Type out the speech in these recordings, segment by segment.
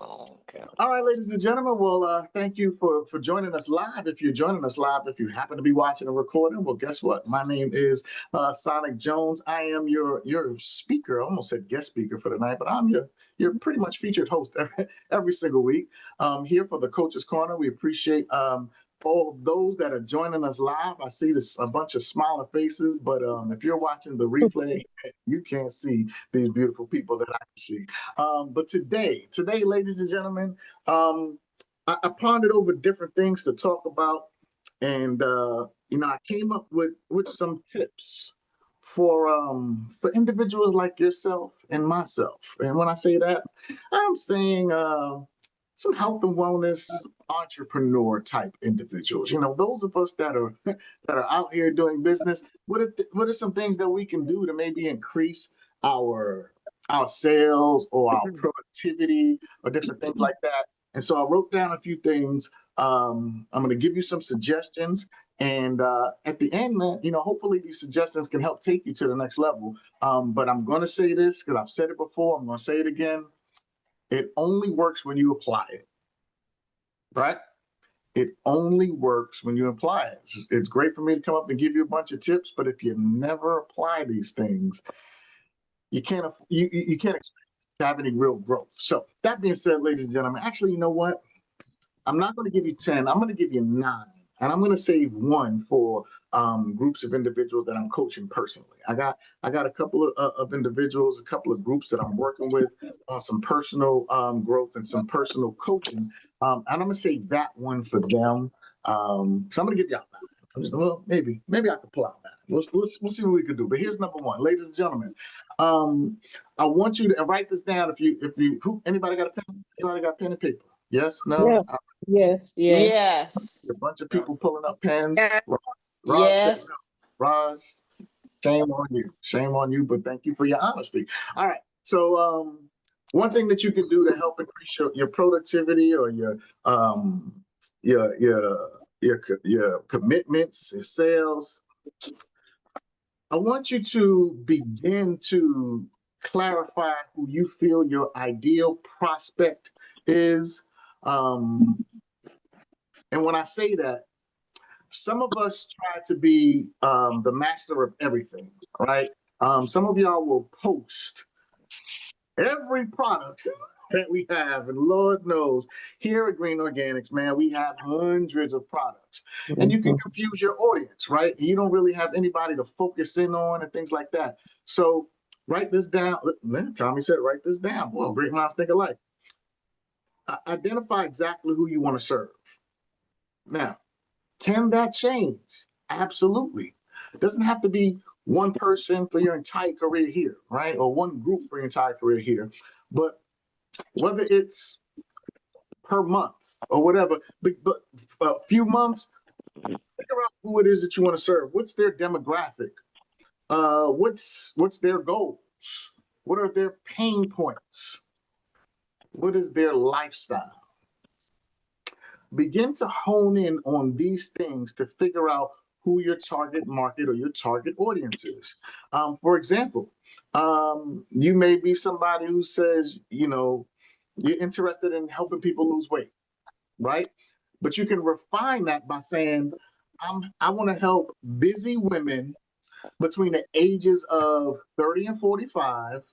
Okay. All right, ladies and gentlemen. Well, thank you for joining us live. If you're joining us live, if you happen to be watching a recording, well, guess what? My name is Sonic Jones. I am your speaker. I almost said guest speaker for the night, but I'm your pretty much featured host every single week. Here for the Coach's Corner. We appreciate all of those that are joining us live. I see this a bunch of smiling faces, but if you're watching the replay, you can't see these beautiful people that I can see. But today, ladies and gentlemen, I pondered over different things to talk about, and I came up with some tips for individuals like yourself and myself. And when I say that, I'm saying some health and wellness entrepreneur type individuals. Those of us that are that are out here doing business. What are some things that we can do to maybe increase our our sales or our productivity or different things like that? And so I wrote down a few things. I'm going to give you some suggestions. And at the end, man, hopefully these suggestions can help take you to the next level. But I'm going to say this because I've said it before. I'm going to say it again. It only works when you apply it, right? It only works when you apply it. It's great for me to come up and give you a bunch of tips, but if you never apply these things, you can't expect to have any real growth. So that being said, ladies and gentlemen, actually, you know what? I'm not going to give you 10. I'm going to give you 9. And I'm going to save one for groups of individuals that I'm coaching personally. I got a couple of individuals, a couple of groups that I'm working with on some personal growth and some personal coaching. And I'm going to save that one for them. So I'm going to give you out 9. Well, maybe I could pull out 9. We'll see what we can do. But here's number one, ladies and gentlemen. I want you to write this down. Anybody got a pen? Anybody got pen and paper? Yes, no. Yeah. Yes. Yes. Yes. A bunch of people pulling up pens. Yeah. Ross said Yes. no. Ross, shame on you. Shame on you, but thank you for your honesty. All right. So one thing that you can do to help increase your productivity or um your commitments, your sales, I want you to begin to clarify who you feel your ideal prospect is. And when I say that, some of us try to be the master of everything, right? Some of y'all will post every product that we have, and Lord knows, here at Green Organics, man, we have hundreds of products, and you can Mhm. confuse your audience, right? You don't really have anybody to focus in on and things like that. So write this down. Tommy said, write this down. Well, great minds think alike. Identify exactly who you want to serve. Now, can that change? Absolutely. It doesn't have to be one person for your entire career here, right? Or one group for your entire career here. But whether it's per month or whatever, but a few months, figure out who it is that you want to serve. What's their demographic? What's their goals? What are their pain points? What is their lifestyle? Begin to hone in on these things to figure out who your target market or your target audience is. For example, you may be somebody who says, you're interested in helping people lose weight, right? But you can refine that by saying, I want to help busy women between the ages of 30 and 45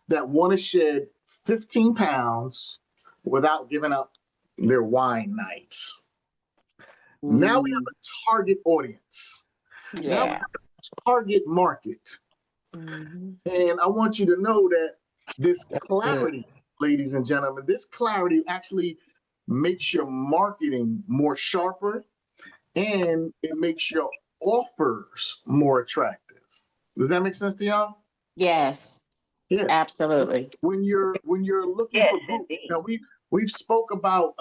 that want to shed 15 pounds without giving up their wine nights. Now we have Mm, a target audience. Now we yeah. have a target market. Mhm. And I want you to know that this clarity, ladies and gentlemen, this clarity actually makes your marketing more sharper and it makes your offers more attractive. Does that make sense to y'all? Yes. Yeah. Absolutely. When you're looking Yes, for groups, indeed. now we've spoke about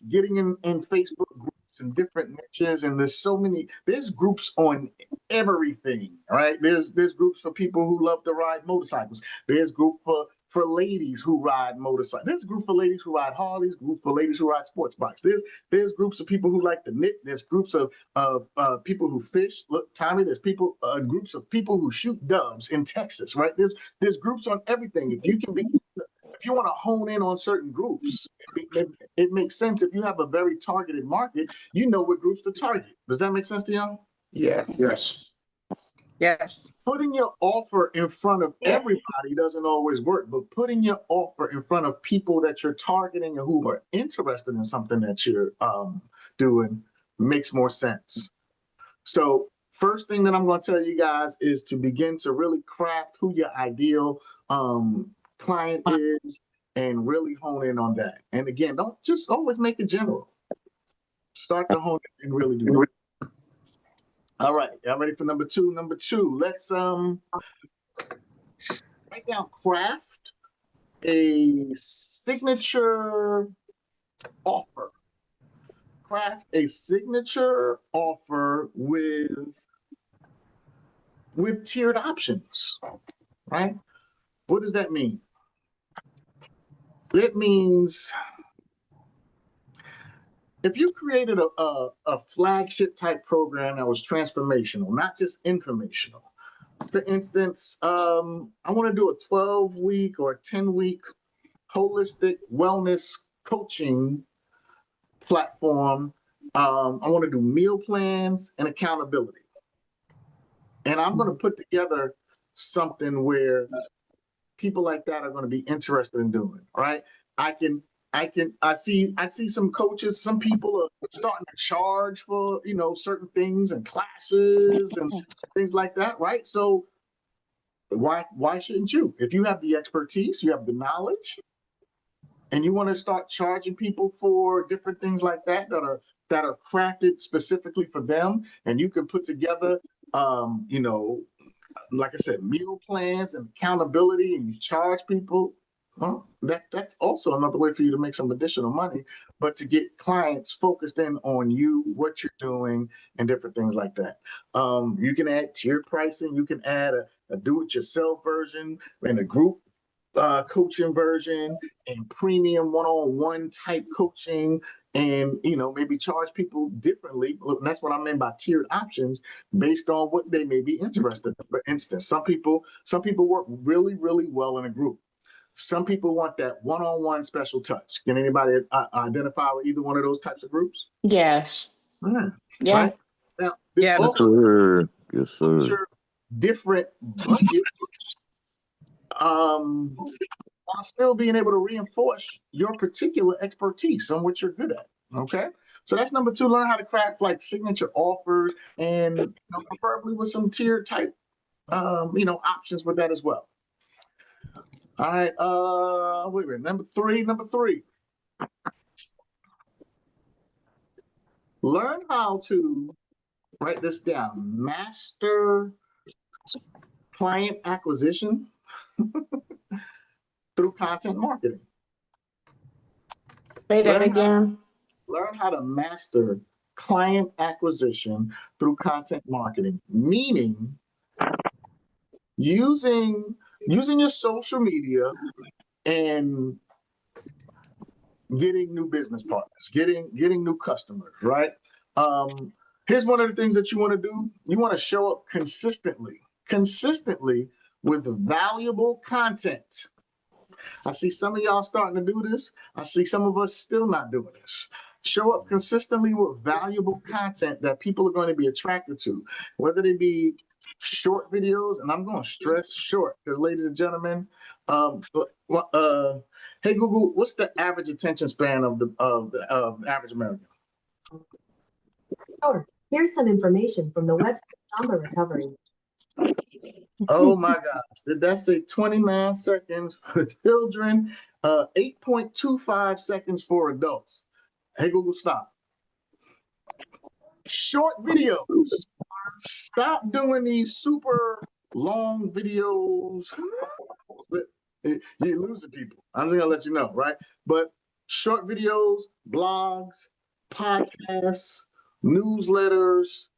getting in Facebook groups and different niches, and there's groups on everything, right? There's groups for people who love to ride motorcycles. There's group for ladies who ride motorcycles. There's a group for ladies who ride Harleys, group for ladies who ride sports bikes. There's groups of people who like to knit. There's groups of people who fish. Look, Tommy, there's groups of people who shoot doves in Texas, right? There's groups on everything. If you can be if you want to hone in on certain groups, it makes sense. If you have a very targeted market, you know what groups to target. Does that make sense to y'all? Yes. Yes. Putting your offer in front of everybody doesn't always work, but putting your offer in front of people that you're targeting and who are interested in something that you're doing makes more sense. So first thing that I'm going to tell you guys is to begin to really craft who your ideal client is and really hone in on that. And again, don't just always make it general. Start to hone in and really do that. All right, y'all ready for number two? Number two, let's write down craft a signature offer. Craft a signature offer with tiered options, right? What does that mean? It means if you created a flagship type program that was transformational, not just informational. For instance, I want to do a 12-week or 10-week holistic wellness coaching platform. I want to do meal plans and accountability. And I'm going to put together something where people like that are going to be interested in doing, right? I see some coaches, some people are starting to charge for, certain things and classes and things like that, right? So why shouldn't you? If you have the expertise, you have the knowledge, and you want to start charging people for different things like that that are crafted specifically for them, and you can put together, like I said, meal plans and accountability, and you charge people. Well, that's also another way for you to make some additional money, but to get clients focused in on you, what you're doing, and different things like that. You can add tiered pricing. You can add a do-it-yourself version and a group coaching version and premium one-on-one type coaching, and maybe charge people differently. Look, that's what I mean by tiered options based on what they may be interested in. For instance, some people work really, really well in a group. Some people want that one-on-one special touch. Can anybody identify with either one of those types of groups? Yes. Yeah. Yeah. Right now, this Yeah. also Yes, sir. different buckets while still being able to reinforce your particular expertise on what you're good at. Okay, so that's number two. Learn how to craft like signature offers, and preferably with some tiered type, options with that as well. All right. Wait a minute. Number three. Learn how to write this down. Master client acquisition through content marketing. Say that again. Learn how to master client acquisition through content marketing, meaning using your social media and getting new business partners, getting new customers, right? Here's one of the things that you want to do. You want to show up consistently with valuable content. I see some of y'all starting to do this. I see some of us still not doing this. Show up consistently with valuable content that people are going to be attracted to, whether they be short videos, and I'm going to stress short because, ladies and gentlemen, hey Google, what's the average attention span of the average American? Sure. Here's some information from the website Samba Recovery. Oh my gosh, did that say 29 seconds for children? 8.25 seconds for adults. Hey Google, stop. Short videos. Stop doing these super long videos. You're losing people. I'm just gonna let you know, right? But short videos, blogs, podcasts, newsletters,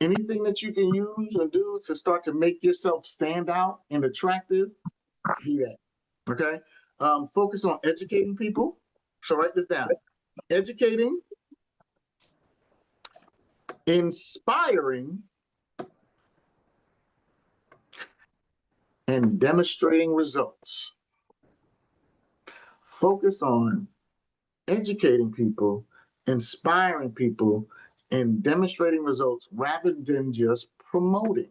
anything that you can use and do to start to make yourself stand out and attractive, do that. Okay. Focus on educating people. So write this down. Educating, inspiring, and demonstrating results. focus on educating people, inspiring people, and demonstrating results rather than just promoting.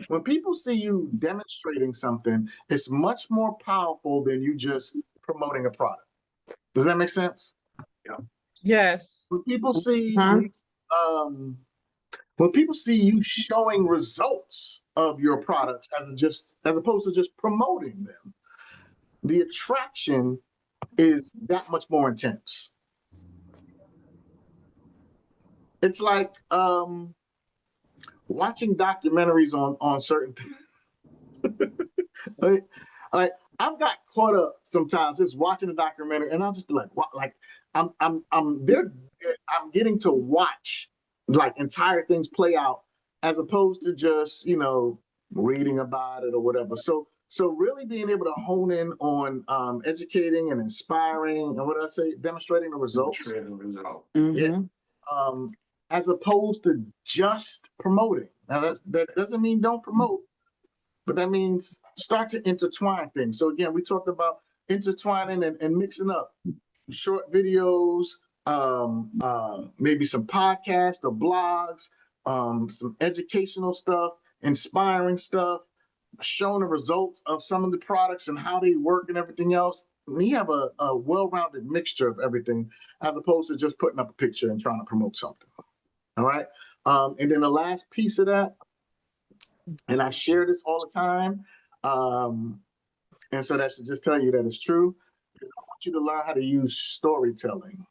When people see you demonstrating something, it's much more powerful than you just promoting a product. Does that make sense? Yes. When people see Huh? when people see you showing results of your products as opposed to just promoting them, the attraction is that much more intense. It's like watching documentaries on certain things. like I've got caught up sometimes just watching a documentary, and I'll just be like, what? Like I'm there. I'm getting to watch like entire things play out as opposed to just reading about it or whatever. So really being able to hone in on educating and inspiring, and what did I say? Demonstrating the results. Yeah. As opposed to just promoting. Now that doesn't mean don't promote, but that means start to intertwine things. So again, we talked about intertwining and mixing up short videos, maybe some podcasts or blogs, some educational stuff, inspiring stuff, showing the results of some of the products and how they work and everything else. And you have a well-rounded mixture of everything as opposed to just putting up a picture and trying to promote something. All right. And then the last piece of that, and I share this all the time, and so that should just tell you that it's true, is I want you to learn how to use storytelling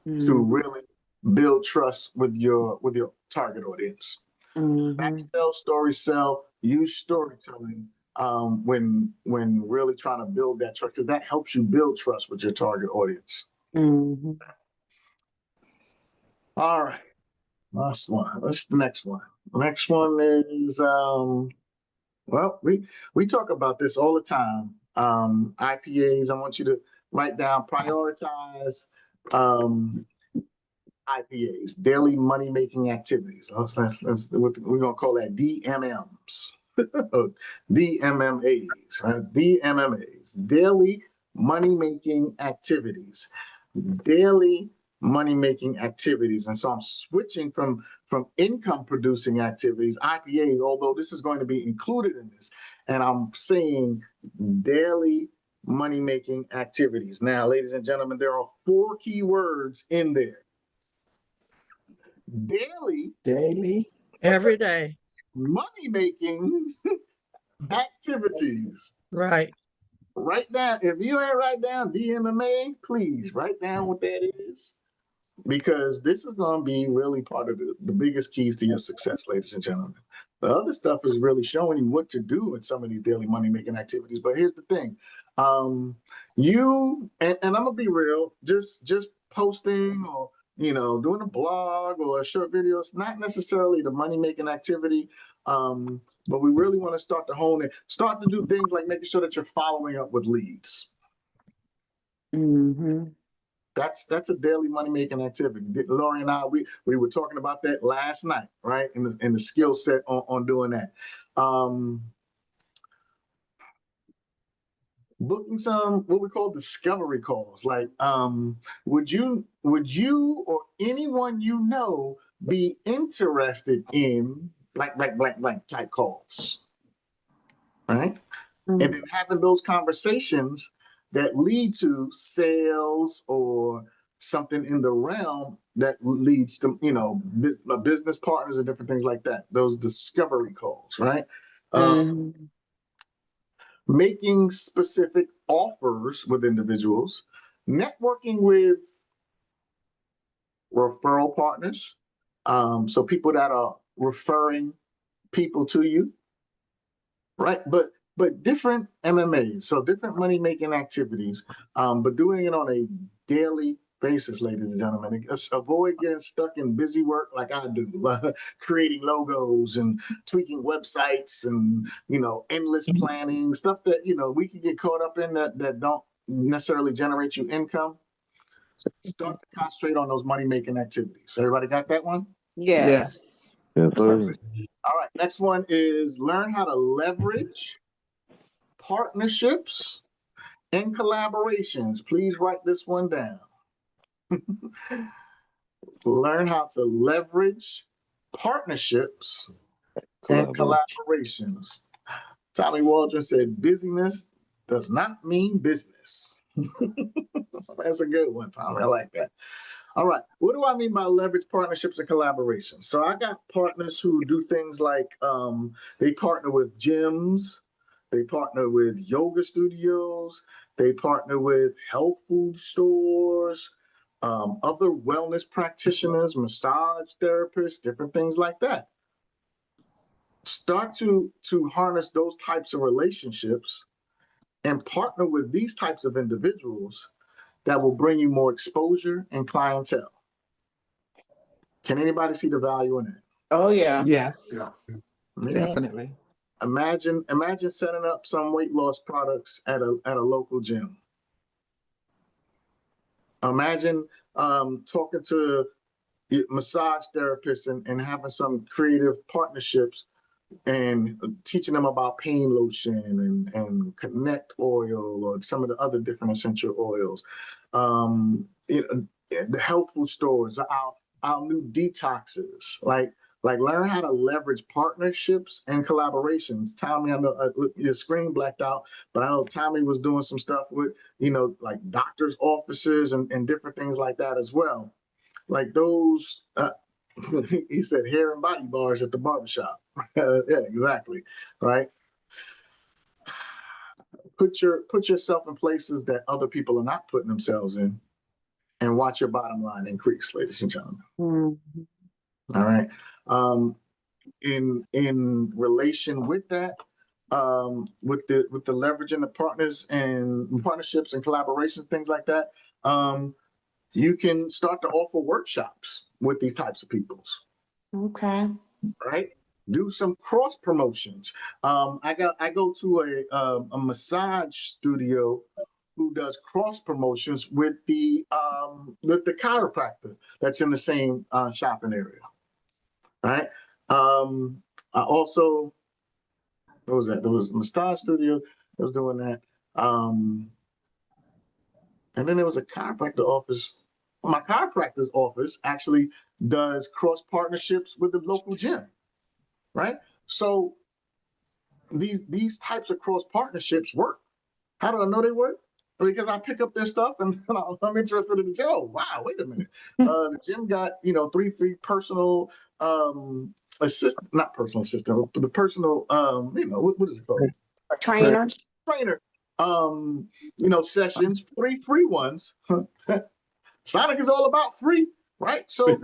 to really build trust with your target audience. Backsell, story sell, use storytelling when really trying to build that trust, because that helps you build trust with your target audience. All right. Last one. What's the next one? The next one is well, we talk about this all the time. IPAs. I want you to write down, prioritize IPAs, daily money making activities. We're gonna call that DMMs. DMMAs, right? DMMAs, daily money making activities. Daily money-making activities. And so I'm switching from income-producing activities, IPA, although this is going to be included in this, and I'm saying daily money-making activities. Now, ladies and gentlemen, there are 4 key words in there. Daily, Every day. money-making activities. Right. Write down, if you ain't write down DMMA, please write down what that is, because this is going to be really part of the biggest keys to your success, ladies and gentlemen. The other stuff is really showing you what to do in some of these daily money-making activities. But here's the thing. You, and I'm going to be real, just posting or, doing a blog or a short video, it's not necessarily the money-making activity. But we really want to start to hone it, start to do things like making sure that you're following up with leads. That's a daily money-making activity. Lori and I, we were talking about that last night, right? In the skill set on doing that. Booking some what we call discovery calls. Like, would you or anyone be interested in blank type calls, right? And then having those conversations that lead to sales or something in the realm that leads to, business partners and different things like that. Those discovery calls, right? Making specific offers with individuals, networking with referral partners. So people that are referring people to you, right? But different MMAs, so different money-making activities, but doing it on a daily basis, ladies and gentlemen. Avoid getting stuck in busy work like I do, creating logos and tweaking websites and, endless planning, stuff that, we can get caught up in that don't necessarily generate you income. Start to concentrate on those money-making activities. Everybody got that one? Yes. Perfect. All right, next one is learn how to leverage partnerships and collaborations. Please write this one down. Learn how to leverage partnerships and collaborations. Tommy Waldron said, busyness does not mean business. That's a good one, Tommy. I like that. All right. What do I mean by leverage partnerships and collaborations? So I got partners who do things like they partner with gyms, they partner with yoga studios, they partner with health food stores, other wellness practitioners, massage therapists, different things like that. Start to harness those types of relationships and partner with these types of individuals that will bring you more exposure and clientele. Can anybody see the value in it? Oh, yeah. Yes, Yeah. definitely. Imagine setting up some weight loss products at a local gym. Imagine talking to massage therapists and having some creative partnerships and teaching them about pain lotion and connect oil or some of the other different essential oils. The health food stores, our new detoxes, like learn how to leverage partnerships and collaborations. Tommy, I know your screen blacked out, but I know Tommy was doing some stuff with, like doctors' offices and different things like that as well. Like those, he said hair and body bars at the barbershop. Yeah, exactly. Right. Put yourself in places that other people are not putting themselves in, and watch your bottom line increase, ladies and gentlemen. Mm-hmm. All right. In relation with that, with the leveraging the partners and partnerships and collaborations, things like that, you can start to offer workshops with these types of peoples. Okay. Right? Do some cross promotions. I go to a massage studio who does cross promotions with the chiropractor that's in the same shopping area. Right? I also, what was that? There was a massage studio that was doing that. And then there was a chiropractor office. My chiropractor's office actually does cross partnerships with the local gym. Right? So these types of cross partnerships work. How do I know they work? Because I pick up their stuff and I'm interested in the gym. Oh, wow, wait a minute. The gym got 3 free personal assistant, not personal assistant, but the personal what is it called? Trainers. Trainer. Sessions, 3 free ones. Sonic is all about free, right? So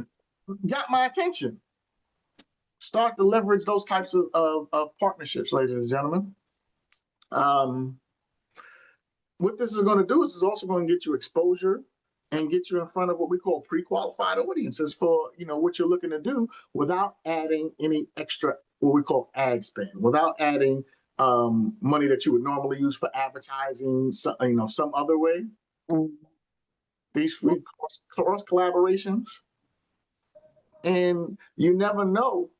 got my attention. Start to leverage those types of partnerships, ladies and gentlemen. What this is going to do is it's also going to get you exposure and get you in front of what we call pre-qualified audiences for what you're looking to do without adding any extra what we call ad spend, without adding money that you would normally use for advertising, some other way. Mm-hmm. These free cross collaborations, and you never know.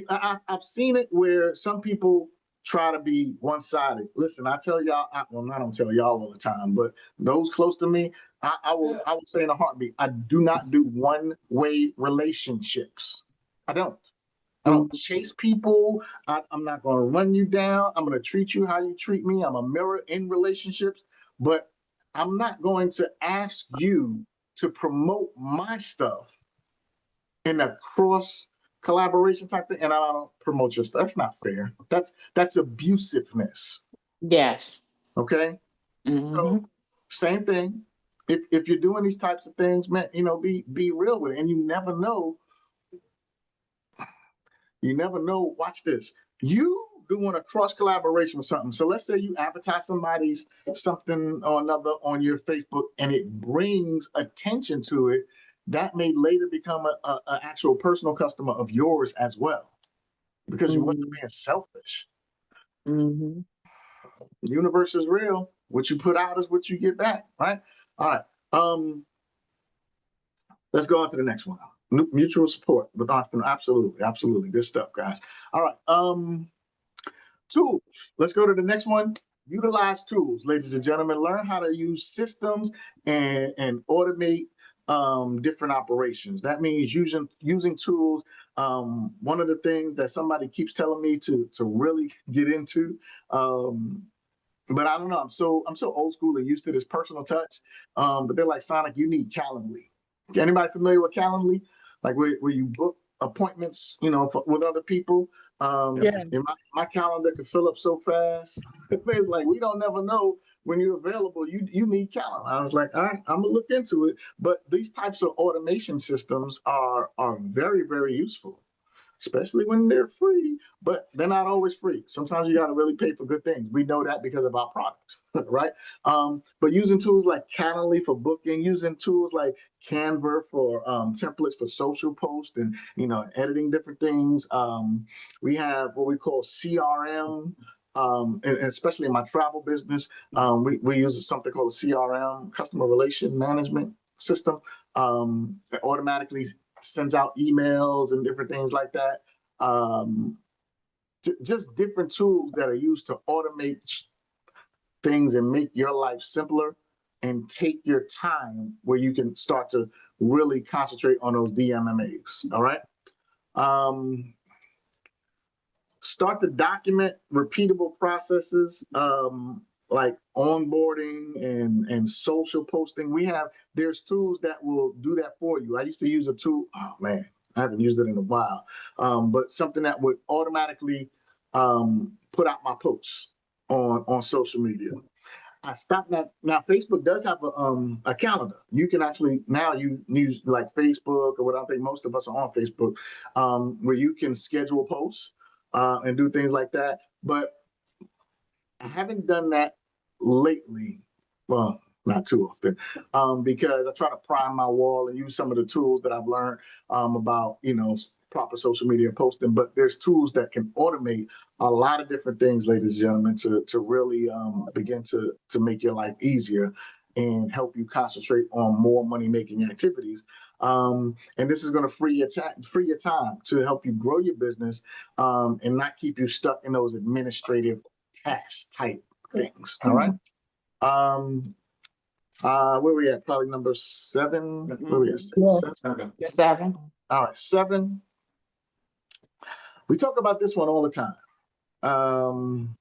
I've seen it where some people try to be one-sided. Listen, I tell y'all, I don't tell y'all all the time, but those close to me, I will say in a heartbeat, I do not do one-way relationships. I don't chase people. I'm not going to run you down. I'm going to treat you how you treat me. I'm a mirror in relationships, but I'm not going to ask you to promote my stuff in a cross collaboration type thing, and I don't promote your stuff. That's not fair. That's abusiveness. Yes. Okay. Mm-hmm. So same thing. If you're doing these types of things, man, be real with it, and you never know. You never know. Watch this. You doing a cross collaboration with something. So let's say you advertise somebody's something or another on your Facebook, and it brings attention to it. That may later become an actual personal customer of yours as well, because you wasn't being selfish. Mm-hmm. The universe is real. What you put out is what you get back, right? All right. Let's go on to the next one. Mutual support with entrepreneurs. Absolutely. Good stuff, guys. All right. Tools. Let's go to the next one. Utilize tools, ladies and gentlemen. Learn how to use systems and automate different operations. That means using tools. One of the things that somebody keeps telling me to really get into, but I don't know. I'm so old school and used to this personal touch. But they're like, Sonic, you need Calendly. Anybody familiar with Calendly? Like where you book appointments, with other people. Yes. And my calendar can fill up so fast. It's like, we don't never know when you're available. You need calendar. I was like, all right, I'm gonna look into it. But these types of automation systems are very, very useful, especially when they're free, but they're not always free. Sometimes you got to really pay for good things. We know that because of our products, right? But using tools like Calendly for booking, using tools like Canva for templates for social posts and, editing different things. We have what we call CRM. And especially in my travel business, we use something called a CRM, customer relation management system, that automatically sends out emails and different things like that. Just different tools that are used to automate things and make your life simpler and take your time where you can start to really concentrate on those DMMAs. All right. Start to document repeatable processes, like onboarding and social posting. There's tools that will do that for you. I used to use a tool. Oh man, I haven't used it in a while. But something that would automatically put out my posts on social media. I stopped that. Now Facebook does have a calendar. You can actually now use like Facebook or what I think most of us are on Facebook, where you can schedule posts and do things like that. But I haven't done that lately. Well, not too often, because I try to prime my wall and use some of the tools that I've learned about, proper social media posting. But there's tools that can automate a lot of different things, ladies and gentlemen, to really begin to make your life easier and help you concentrate on more money making activities. And this is going to free your time to help you grow your business and not keep you stuck in those administrative tax type things. All right. Where we at? Probably number 7. Where we at? Yeah. 7. 7. All right, 7. We talk about this one all the time.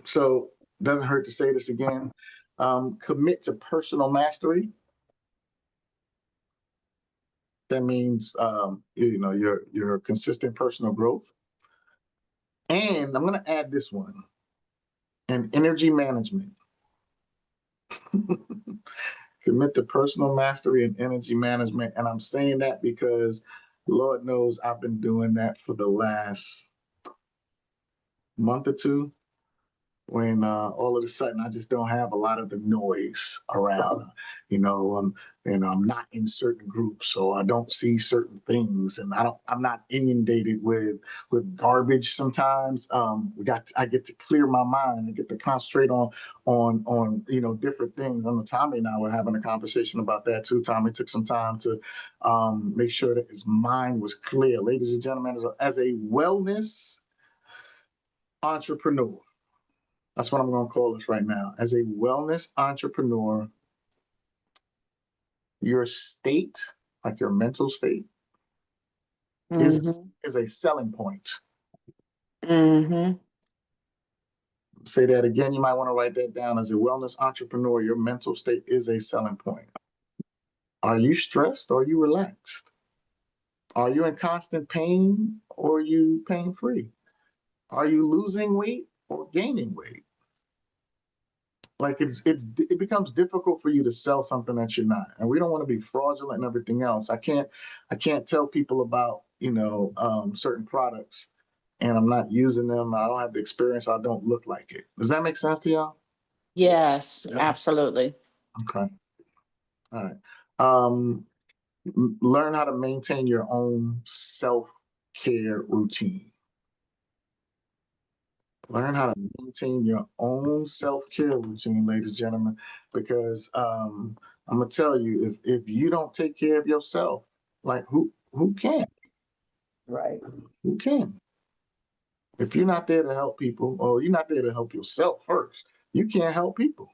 So doesn't hurt to say this again. Commit to personal mastery. That means your consistent personal growth. And I'm going to add this one, and energy management. Commit to personal mastery and energy management. And I'm saying that because Lord knows I've been doing that for the last month or two, when all of a sudden I just don't have a lot of the noise around, and I'm not in certain groups, so I don't see certain things, and I'm not inundated with garbage sometimes. I get to clear my mind. I get to concentrate on different things. I know Tommy and I were having a conversation about that too. Tommy took some time to make sure that his mind was clear. Ladies and gentlemen, as a wellness entrepreneur, that's what I'm going to call this right now. As a wellness entrepreneur, your state, like your mental state, is a selling point. Say that again. You might want to write that down. As a wellness entrepreneur, your mental state is a selling point. Are you stressed or are you relaxed? Are you in constant pain or are you pain-free? Are you losing weight or gaining weight? Like it becomes difficult for you to sell something that you're not, and we don't want to be fraudulent and everything else. I can't tell people about certain products, and I'm not using them. I don't have the experience. I don't look like it. Does that make sense to y'all? Yes, absolutely. Okay. All right. Learn how to maintain your own self-care routine. Learn how to maintain your own self-care routine, ladies and gentlemen, because I'm gonna tell you, if you don't take care of yourself, like who can? Right. Who can? If you're not there to help people, or you're not there to help yourself first, you can't help people.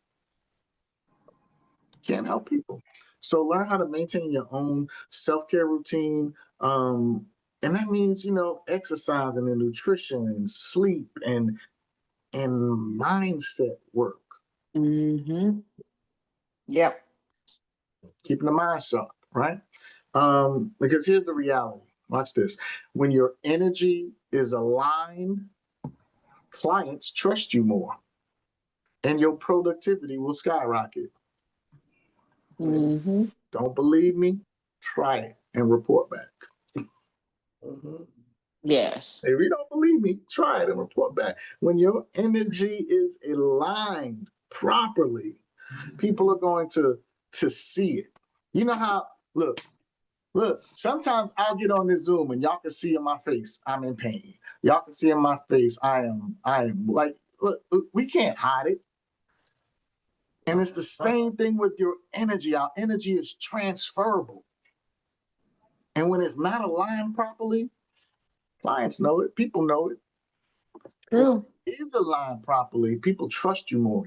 Can't help people. So learn how to maintain your own self-care routine. And that means, exercising and nutrition and sleep and mindset work. Mm-hmm. Yep. Keeping the mind sharp, right? Because here's the reality. Watch this. When your energy is aligned, clients trust you more and your productivity will skyrocket. Mm-hmm. Don't believe me? Try it and report back. Yes. If you don't believe me, try it and report back. When your energy is aligned properly, people are going to see it. You know how, look, sometimes I'll get on this Zoom and y'all can see in my face, I'm in pain. Y'all can see in my face, I am like, look, we can't hide it. And it's the same thing with your energy. Our energy is transferable. And when it's not aligned properly, clients know it, people know it. True. Is aligned properly, people trust you more.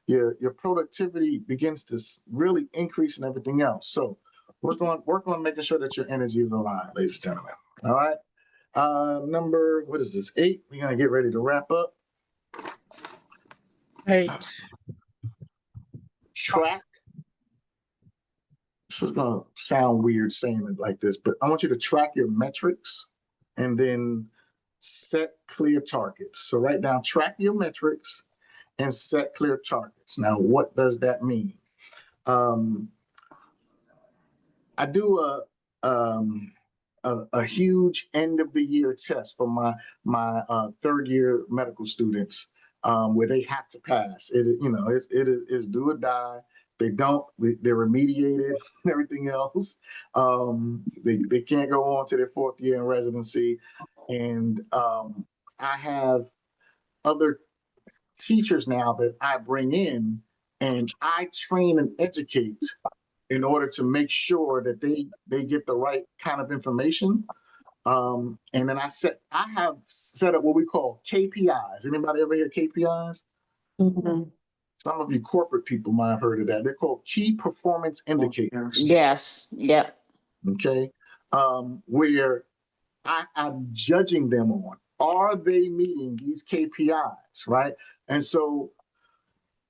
Your productivity begins to really increase and everything else. So work on making sure that your energy is aligned, ladies and gentlemen. All right. Number, what is this? 8. We're gonna get ready to wrap up. 8. Track. This is gonna sound weird saying it like this, but I want you to track your metrics and then set clear targets. So write down, track your metrics and set clear targets. Now, what does that mean? I do a huge end of the year test for my third year medical students, where they have to pass. It is do or die. They don't, they're remediated and everything else. They can't go on to their 4th year in residency. And I have other teachers now that I bring in and I train and educate in order to make sure that they get the right kind of information. And then I have set up what we call KPIs. Anybody ever hear KPIs? Mm-hmm. Some of you corporate people might have heard of that. They're called key performance indicators. Yes. Yep. Okay. Where I'm judging them on, are they meeting these KPIs, right? And so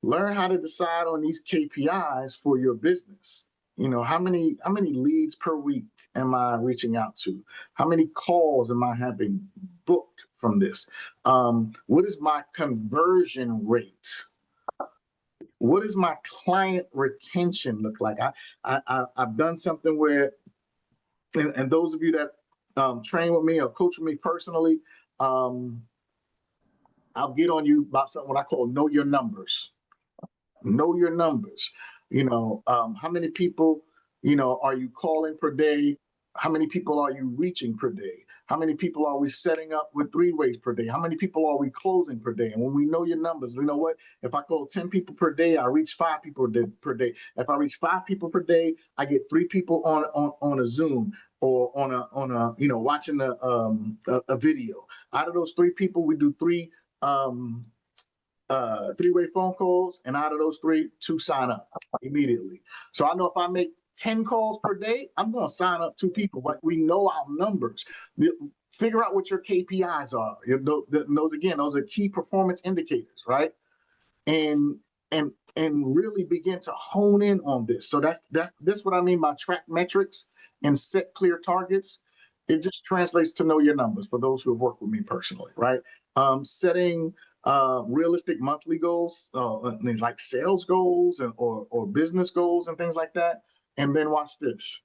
learn how to decide on these KPIs for your business. How many leads per week am I reaching out to? How many calls am I having booked from this? What is my conversion rate? What does my client retention look like? I've done something where, and those of you that train with me or coach with me personally, I'll get on you about something what I call know your numbers. Know your numbers. How many people, are you calling per day? How many people are you reaching per day? How many people are we setting up with 3-ways per day? How many people are we closing per day? And when we know your numbers, you know what? If I call 10 people per day, I reach 5 people per day. If I reach 5 people per day, I get 3 people on a Zoom or on a watching a video. Out of those 3 people, we do 3 3-way phone calls, and out of those 3, 2 sign up immediately. So I know if I make 10 calls per day, I'm going to sign up 2 people. But we know our numbers. Figure out what your KPIs are. Those are key performance indicators, right? And really begin to hone in on this. So that's what I mean by track metrics and set clear targets. It just translates to know your numbers for those who have worked with me personally, right? Setting realistic monthly goals, things like sales goals or business goals and things like that. And then watch this.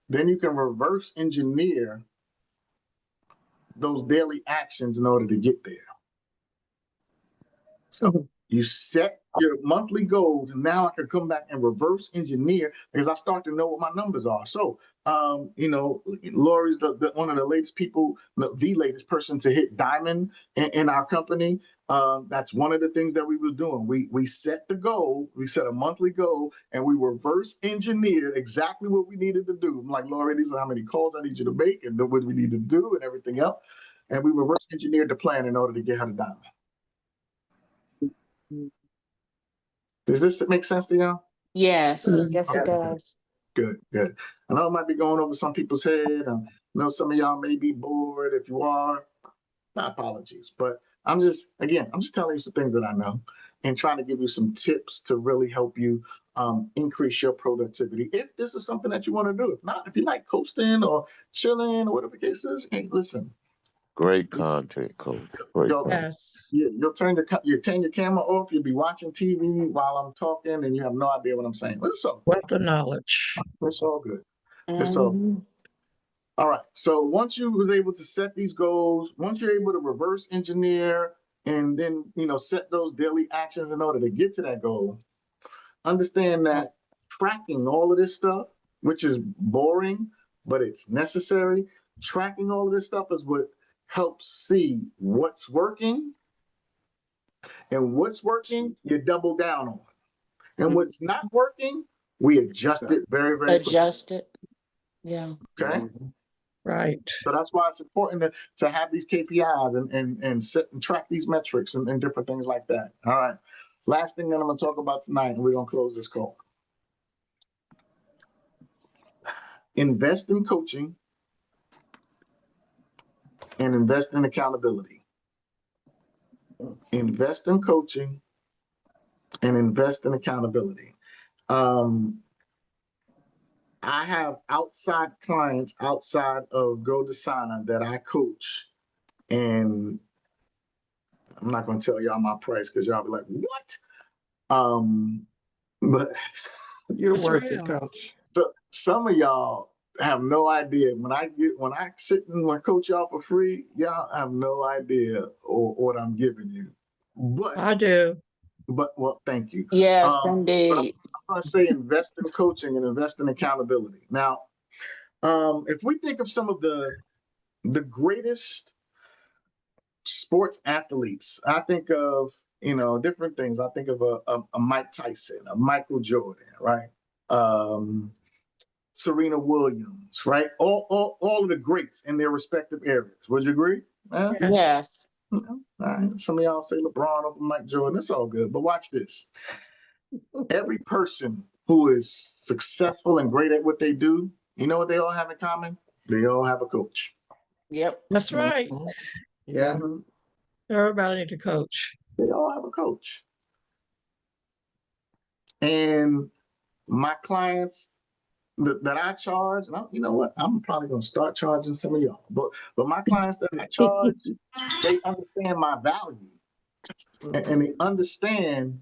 Then you can reverse engineer those daily actions in order to get there. So you set your monthly goals, and now I can come back and reverse engineer because I start to know what my numbers are. So, Lori's one of the latest people, the latest person to hit diamond in our company. That's one of the things that we were doing. We set the goal, we set a monthly goal, and we reverse engineered exactly what we needed to do. I'm like, Lori, these are how many calls I need you to make, and what we need to do, and everything else. and we reverse engineered the plan in order to get her to diamond. Does this make sense to y'all? Yes, Mhm. yes, it Okay. does. Good, good. I know it might be going over some people's head. I know some of y'all may be bored. If you are, my apologies. But I'm just telling you some things that I know and trying to give you some tips to really help you increase your productivity. If this is something that you want to do, if not, if you like coasting or chilling or whatever the case is, hey, listen, Great content, Coach. Great you'll, content. Yes. you'll turn your camera off. You'll be watching TV while I'm talking, and you have no idea what I'm saying. But it's all Wealth of knowledge. it's all good. It's all Mhm. All right. So once you was able to set these goals, once you're able to reverse engineer and then, set those daily actions in order to get to that goal, understand that tracking all of this stuff, which is boring, but it's necessary, tracking all of this stuff is what helps see what's working, and what's working, you double down on. And what's not working, we adjust it very, very quickly. Adjust it. Yeah. Okay. Right. So that's why it's important to have these KPIs and set and track these metrics and different things like that. All right. Last thing that I'm going to talk about tonight, and we're going to close this call. Invest in coaching and invest in accountability. Invest in coaching and invest in accountability. I have outside clients outside of Go Designer that I coach, and I'm not going to tell y'all my price because y'all be like, what? But You're It's worth real. it, Coach. so some of y'all have no idea. When I sit and when I coach y'all for free, y'all have no idea or what I'm giving you. I do. Well, thank you. Yes, But I'm indeed. gonna say invest in coaching and invest in accountability. Now, if we think of some of the greatest sports athletes, I think of different things. I think of a Mike Tyson, a Michael Jordan, right? Serena Williams, right? All of the greats in their respective areas. Would you agree? Yes. Yes. All right. Some of y'all say LeBron over Mike Jordan. It's all good. But watch this. Every person who is successful and great at what they do, you know what they all have in common? They all have a coach. Yep. That's right. Mhm. Yeah. Mhm. Everybody need to coach. They all have a coach. And my clients that I charge, and you know what? I'm probably going to start charging some of y'all. But my clients that I charge, they understand my value. And they understand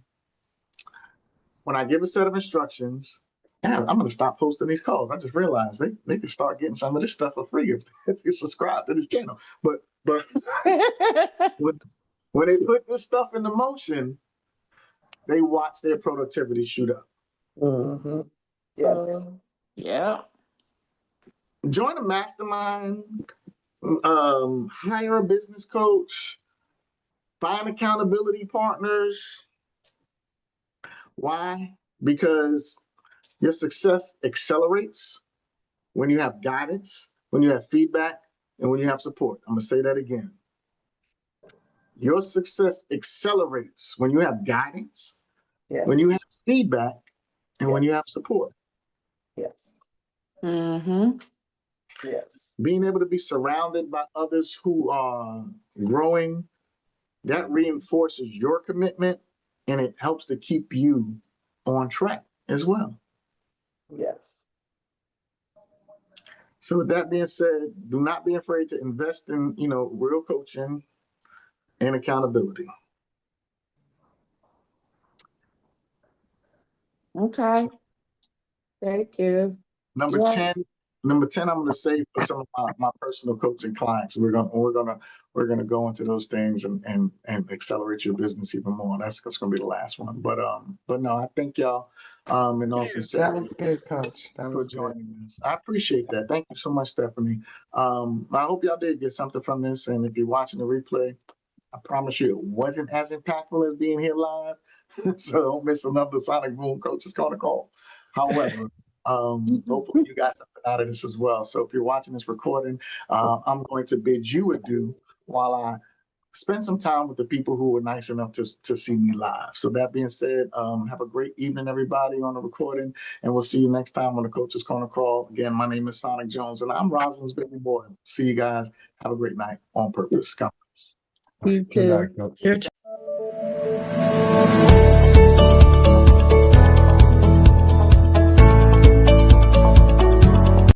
when I give a set of instructions. And I'm going to stop posting these calls. I just realized they can start getting some of this stuff for free if you subscribe to this channel. But when they put this stuff into motion, they watch their productivity shoot up. Mm-hmm. Yes. Yeah. Join a mastermind, hire a business coach, find accountability partners. Why? Because your success accelerates when you have guidance, when you have feedback, and when you have support. I'm going to say that again. Your success accelerates when you have guidance, Yes. when you have feedback, and when you have support. Yes. Mm-hmm. Yes. Being able to be surrounded by others who are growing, that reinforces your commitment and it helps to keep you on track as well. Yes. So with that being said, do not be afraid to invest in, real coaching and accountability. Okay. Thank you. Number Yes. 10, I'm going to say for some of my personal coaching clients, we're gonna go into those things and accelerate your business even more. That's going to be the last one. But no, I thank y'all in all That sincerity was good, Coach. That for was good. joining us. I appreciate that. Thank you so much, Stephanie. I hope y'all did get something from this. And if you're watching the replay, I promise you it wasn't as impactful as being here live. So don't miss another Sonic Boom Coach's Corner call. However, hopefully you got something out of this as well. So if you're watching this recording, I'm going to bid you adieu while I spend some time with the people who were nice enough to see me live. So that being said, have a great evening, everybody, on the recording, and we'll see you next time on the Coach's Corner Call. Again, my name is Sonic Jones, and I'm Rosalind's baby boy. See you guys. Have a great night on purpose. God bless. You too. Your